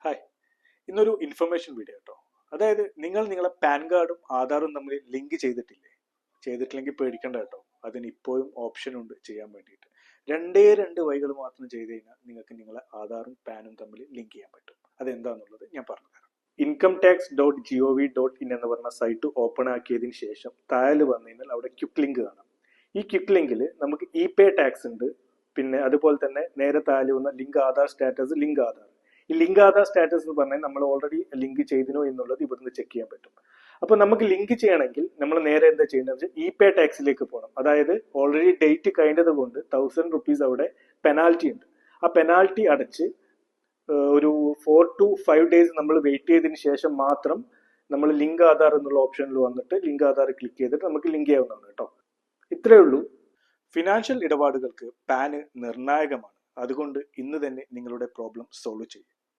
Hi, ഇന്നൊരു information video കേട്ടോ. അതായത് നിങ്ങളെ പാൻ കാർഡും ആധാറും തമ്മിൽ ലിങ്ക് ചെയ്തിട്ടില്ലേ? ചെയ്തിട്ടില്ലെങ്കിൽ പേടിക്കണ്ട കേട്ടോ. അതിന് ഇപ്പോഴും ഓപ്ഷൻ ഉണ്ട് ചെയ്യാൻ വേണ്ടിയിട്ട്. രണ്ട് വഴികൾ മാത്രം ചെയ്ത് കഴിഞ്ഞാൽ നിങ്ങൾക്ക് നിങ്ങളെ ആധാറും പാനും തമ്മിൽ ലിങ്ക് ചെയ്യാൻ പറ്റും. അതെന്താന്നുള്ളത് ഞാൻ പറഞ്ഞുതരാം. incometax.gov.in എന്ന് പറഞ്ഞ സൈറ്റ് ഓപ്പൺ ആക്കിയതിന് ശേഷം താഴെ വന്നു കഴിഞ്ഞാൽ അവിടെ ക്വിക്ക് ലിങ്ക് കാണാം. ഈ ക്വിക്ക് ലിങ്കിൽ നമുക്ക് ഇ പേ ടാക്സ് ഉണ്ട്. പിന്നെ അതുപോലെ തന്നെ നേരെ താഴെ വന്ന link Aadhaar status, link Aadhaar. ഈ ലിങ്ക് ആധാർ സ്റ്റാറ്റസ് എന്ന് പറഞ്ഞാൽ നമ്മൾ ഓൾറെഡി ലിങ്ക് ചെയ്തിനോ എന്നുള്ളത് ഇവിടുന്ന് ചെക്ക് ചെയ്യാൻ പറ്റും. അപ്പൊ നമുക്ക് ലിങ്ക് ചെയ്യണമെങ്കിൽ നമ്മൾ നേരെ എന്താ ചെയ്യേണ്ടത്, ഇ പേ ടാക്സിലേക്ക് പോകണം. അതായത് ഓൾറെഡി ഡേറ്റ് കഴിഞ്ഞത് കൊണ്ട് 1000 rupees അവിടെ പെനാൽറ്റി ഉണ്ട്. ആ പെനാൽറ്റി അടച്ച് ഒരു 4 to 5 days നമ്മൾ വെയിറ്റ് ചെയ്തതിന് ശേഷം മാത്രം നമ്മൾ ലിങ്ക് ആധാർ എന്നുള്ള ഓപ്ഷനിൽ വന്നിട്ട് ലിങ്ക് ആധാർ ക്ലിക്ക് ചെയ്തിട്ട് നമുക്ക് ലിങ്ക് ചെയ്യാവുന്നതാണ് കേട്ടോ. ഇത്രയേ ഉള്ളൂ. ഫിനാൻഷ്യൽ ഇടപാടുകൾക്ക് പാന് നിർണായകമാണ്. അതുകൊണ്ട് ഇന്ന് തന്നെ നിങ്ങളുടെ പ്രോബ്ലം സോൾവ് ചെയ്യും.